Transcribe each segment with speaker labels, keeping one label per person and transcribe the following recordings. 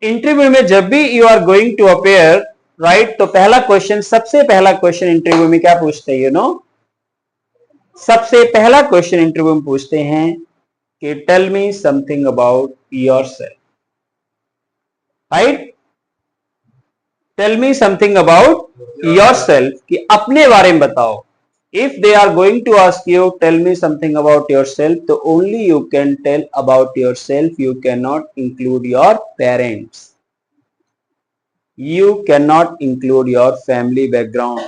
Speaker 1: Interview में जब भी you are going to appear, right, तो पहला क्वेश्चन, सबसे पहला क्वेश्चन इंटरव्यू में क्या पूछते हैं, यू नो, सबसे पहला क्वेश्चन इंटरव्यू में पूछते हैं कि tell me something about yourself, right, tell me something about yourself, कि अपने बारे में बताओ. If they are going to ask you, tell me something about yourself, so only you can tell about yourself. You cannot include your parents. You cannot include your family background.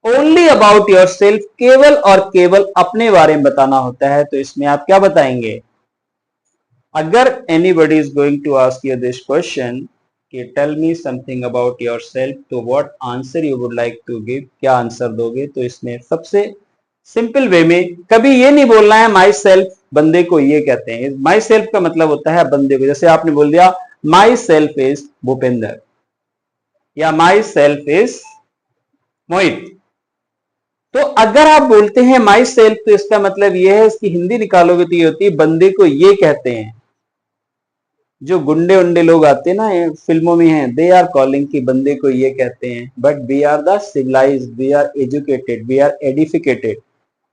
Speaker 1: Only about yourself, केवल और केवल अपने बारे में बताना होता है. तो इसमें आप क्या बताएंगे? अगर anybody is going to ask you this question, कि tell me something about yourself, तो what answer you would like to give, क्या आंसर दोगे? तो इसमें सबसे सिंपल वे में कभी ये नहीं बोलना है माई सेल्फ बंदे को ये कहते हैं. माई सेल्फ का मतलब होता है बंदे को. जैसे आपने बोल दिया माई सेल्फ इज भूपेंद्र या माई सेल्फ इज मोहित, तो अगर आप बोलते हैं माई सेल्फ तो इसका मतलब ये है, इसकी हिंदी निकालोगे तो ये होती है बंदे को ये कहते हैं. जो गुंडे उंडे लोग आते हैं ना फिल्मों में हैं, दे आर कॉलिंग कि बंदे को ये कहते हैं. But we are the civilised, we are educated, we are edificated,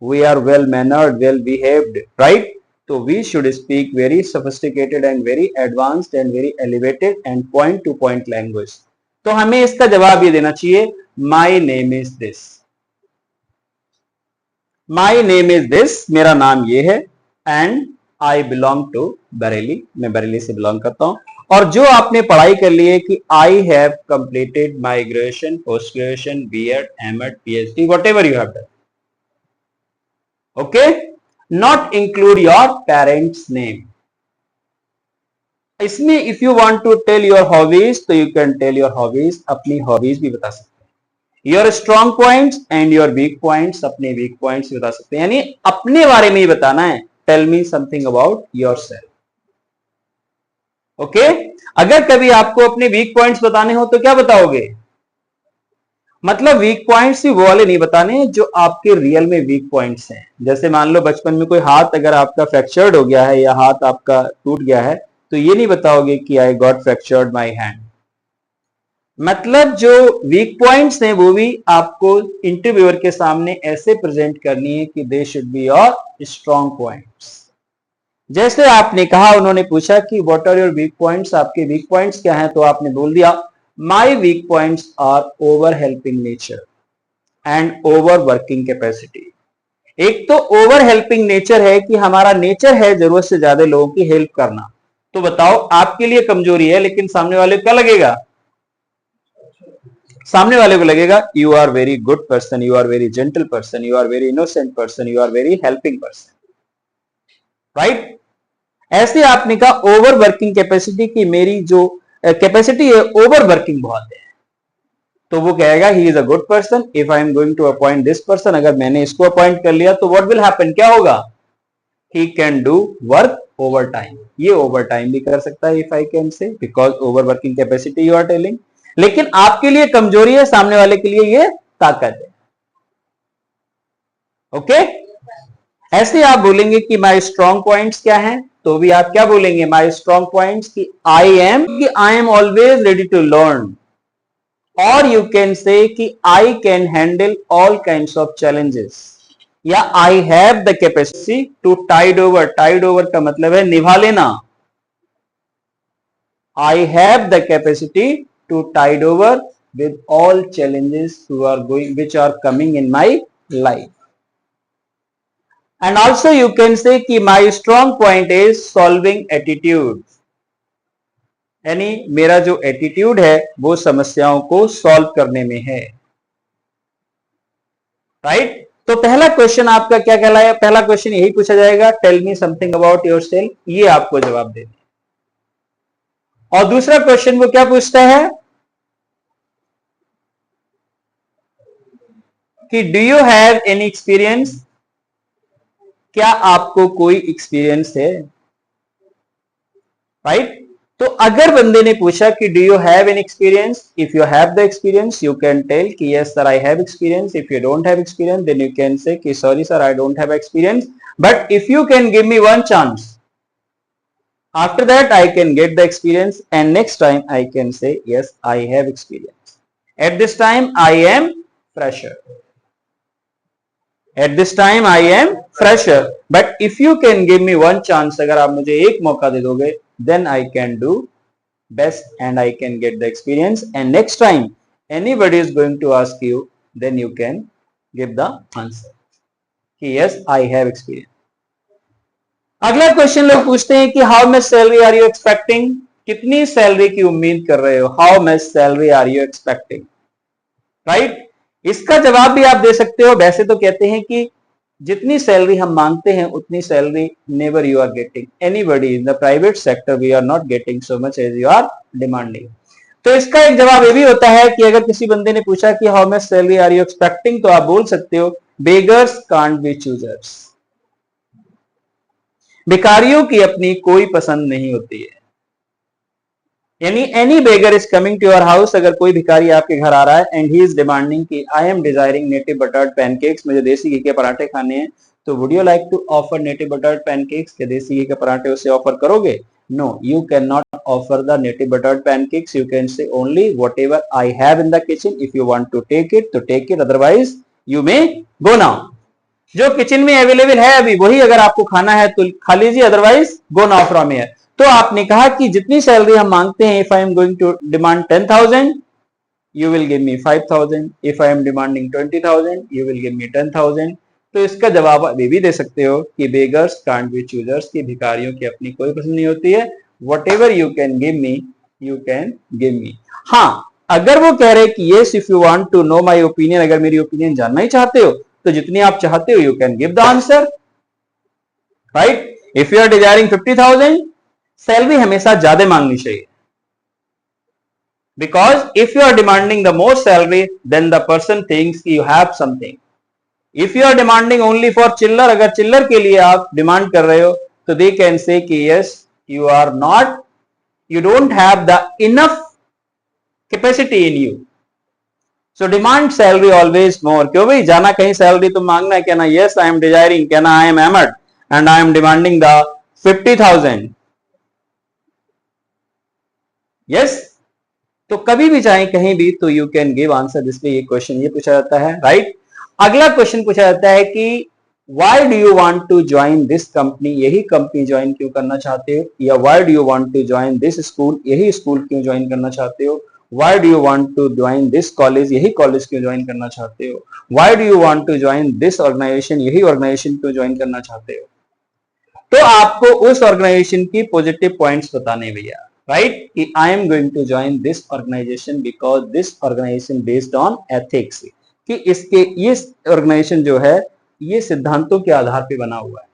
Speaker 1: we are well mannered, well behaved, right. तो we should speak very sophisticated and very advanced and very elevated and point to point language. तो हमें इसका जवाब ये देना चाहिए, my name is this, my name is this, मेरा नाम ये है, and I belong to Bareilly, मैं बरेली से बिलोंग करता हूं. और जो आपने पढ़ाई कर ली है कि I have completed my graduation, post graduation, BEd, MEd, PhD, whatever you have done, okay. Not include your parents name. इसमें if you want to tell your hobbies तो you can tell your hobbies, अपनी hobbies भी बता सकते हैं. Your strong points and your weak points, अपने weak points बता सकते हैं. यानी अपने बारे में ही बताना है. Tell me something about yourself, okay. अगर कभी आपको अपने वीक पॉइंट्स बताने हो तो क्या बताओगे? मतलब वीक पॉइंट्स भी वो वाले नहीं बताने जो आपके रियल में वीक पॉइंट्स हैं. जैसे मान लो बचपन में कोई हाथ अगर आपका फ्रैक्चर्ड हो गया है या हाथ आपका टूट गया है, तो ये नहीं बताओगे कि I got fractured my hand. मतलब जो वीक पॉइंट्स हैं वो भी आपको इंटरव्यूअर के सामने ऐसे प्रेजेंट करनी है कि they should be your strong points. जैसे आपने कहा, उन्होंने पूछा कि what are your weak points, आपके वीक पॉइंट्स क्या हैं, तो आपने बोल दिया my weak points are over helping nature and over working capacity. एक तो ओवर हेल्पिंग नेचर है कि हमारा नेचर है जरूरत से ज्यादा लोगों की हेल्प करना. तो बताओ आपके लिए कमजोरी है, लेकिन सामने वाले को क्या लगेगा? सामने वाले को लगेगा you are very good person, you are very gentle person, you are very innocent person, you are very helping person, right. ऐसे आपने कहा ओवर वर्किंग कैपेसिटी की मेरी जो कैपेसिटी है ओवर वर्किंग बहुत है, तो वो कहेगा he is a good person. If I am going to appoint this person, अगर मैंने इसको अपॉइंट कर लिया तो व्हाट विल हैपन, क्या होगा? He can do work overtime. ये ओवर टाइम भी कर सकता है if I can say, because over working capacity you are telling. लेकिन आपके लिए कमजोरी है, सामने वाले के लिए ये ताकत है, ओके. ऐसे आप बोलेंगे कि माई स्ट्रॉन्ग पॉइंट्स क्या हैं, तो भी आप क्या बोलेंगे? माई स्ट्रॉन्ग पॉइंट्स कि I am always ready to learn. और यू कैन से कि I can handle all kinds of challenges, या I have the capacity to tide over. Tide over का मतलब है निभा लेना. I have the capacity to tide over with all challenges which are coming in my life. And also you can say कि my strong point is solving attitude. यानी मेरा जो attitude है वो समस्याओं को सॉल्व करने में है, राइट. तो पहला क्वेश्चन आपका क्या कहलाया? पहला क्वेश्चन यही पूछा जाएगा, tell me something about yourself, ये आपको जवाब देना. और दूसरा क्वेश्चन वो क्या पूछता है कि do you have any experience, क्या आपको कोई एक्सपीरियंस है, राइट. तो अगर बंदे ने पूछा कि do you have an experience, if you have the experience you can tell कि yes sir I have experience. If you don't have experience then you can say कि sorry sir I don't have experience, but if you can give me one chance, After that, I can get the experience, and next time I can say, yes, I have experience. At this time, I am fresher. At this time, I am fresher. But if you can give me one chance, अगर आप मुझे एक मौका दे दोगे, then I can do best and I can get the experience. And next time, anybody is going to ask you, then you can give the answer. Yes, I have experience. अगला question लोग पूछते हैं कि how much salary are you expecting, कितनी salary की उम्मीद कर रहे हो, how much salary are you expecting, right. इसका जवाब भी आप दे सकते हो। वैसे तो कहते हैं कि जितनी सैलरी हम मांगते हैं उतनी salary never you are getting, anybody in the private sector we are not getting so much as you are demanding. तो इसका एक जवाब ये भी होता है कि अगर किसी बंदे ने पूछा कि how much salary are you expecting, तो आप बोल सकते हो बेगर्स कांट बी चूजर्स, भिखारियों की अपनी कोई पसंद नहीं होती है। यानी any beggar is coming to your house, अगर कोई भिखारी आपके घर आ रहा है एंड ही इज डिमांडिंग कि I am desiring native buttered pancakes, मुझे देसी घी के पराठे खाने हैं, तो would you like to offer native buttered pancakes, के देसी घी के पराठे उसे ऑफर करोगे? No, you can not offer the native buttered pancakes, you can say only whatever I have in the kitchen, if you want to take it तो take it, otherwise you may go now. जो kitchen में available है अभी वही अगर आपको खाना है तो खा लीजिए, otherwise go now from here. तो आपने कहा कि जितनी सैलरी हम मांगते हैं, if I am going to demand 10,000 you will give me 5,000, if I am demanding 20,000 you will give me 10,000। तो इसका जवाब अभी भी दे सकते हो कि बेगर्स कांट बी चूजर्स, की भिखारियों की अपनी कोई पसंद नहीं होती है, whatever you can give me you can give me. हाँ, अगर वो कह रहे कि yes if you want to know my opinion, अगर मेरी ओपिनियन जानना ही चाहते हो तो जितनी आप चाहते हो you can give the answer, right. If you are desiring 50,000, salary हमेशा ज्यादा मांगनी चाहिए, because if you are demanding the more salary then the person thinks you have something. If you are demanding only for चिल्लर, अगर चिल्लर के लिए आप डिमांड कर रहे हो तो दे कैन से कि yes you are not, you don't have the enough capacity in you, so demand salary always more. क्यों भाई, जाना कहीं सैलरी तो मांगना है, कहना यस आई एम डिजायरिंग, कहना I am Ahmad and I am demanding the 50,000, yes. तो कभी भी चाहे कहीं भी तो यू कैन गिव आंसर, जिसमें ये क्वेश्चन ये पूछा जाता है, राइट। अगला क्वेश्चन पूछा जाता है कि why do you want to join this company, यही कंपनी ज्वाइन क्यों करना चाहते हो, या why do you want to join this school, यही स्कूल क्यों ज्वाइन करना चाहते हो, why do you want to join this college, यही कॉलेज क्यों ज्वाइन करना चाहते हो, why do you want to join this organisation, यही ऑर्गेनाइजेशन क्यों ज्वाइन करना चाहते हो। तो आपको उस ऑर्गेनाइजेशन की पॉजिटिव पॉइंट्स बताने भैया, राइट, कि I am going to join this organisation because this organisation based on ethics, कि इसके ये ऑर्गेनाइजेशन जो है ये सिद्धांतों के आधार पे बना हुआ है।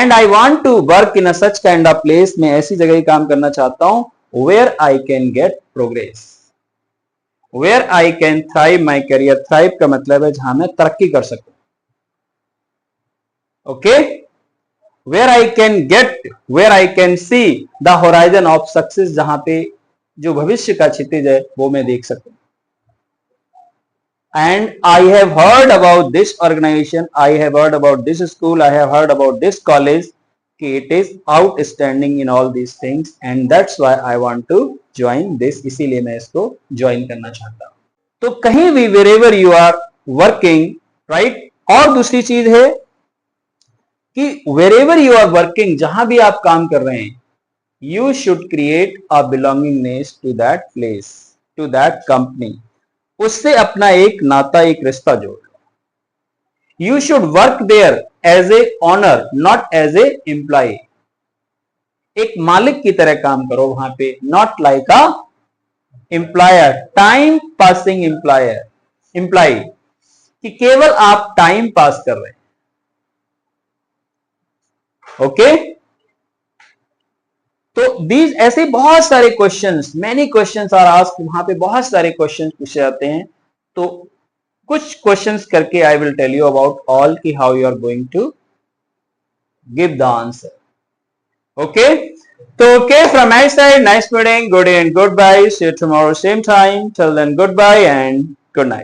Speaker 1: And I want to work in a such kind of place, मैं ऐसी जगह ही काम करना चाहता हूं where I can get progress, where I can thrive my career, thrive का मतलब है जहां मैं तरक्की कर सकूं, okay, where I can get, where I can see the horizon of success, जहां पे जो भविष्य का क्षितिज है वो मैं देख सकूं। And I have heard about this organization, I have heard about this school, I have heard about this college, कि it is outstanding in all these things and that's why I want to join this, इसीलिए मैं इसको join करना चाहता हूं। तो कहीं भी wherever you are working, right, और दूसरी चीज है कि wherever you are working, जहां भी आप काम कर रहे हैं, you should create a belongingness to that place, to that company, उससे अपना एक नाता, एक रिश्ता जोड़। You should work there as a owner, not as a employee. एक मालिक की तरह काम करो वहां पे, not like a employer, time passing employer, employee, कि केवल आप टाइम पास कर रहे हैं, ओके। तो दीज ऐसे बहुत सारे questions, many questions are asked, वहां पे बहुत सारे क्वेश्चंस पूछे जाते हैं। तो कुछ क्वेश्चंस करके I will tell you about all की how you are going to give the answer, okay. तो okay, from my side, nice meeting, good day and goodbye, see you tomorrow same time, till then goodbye and good night.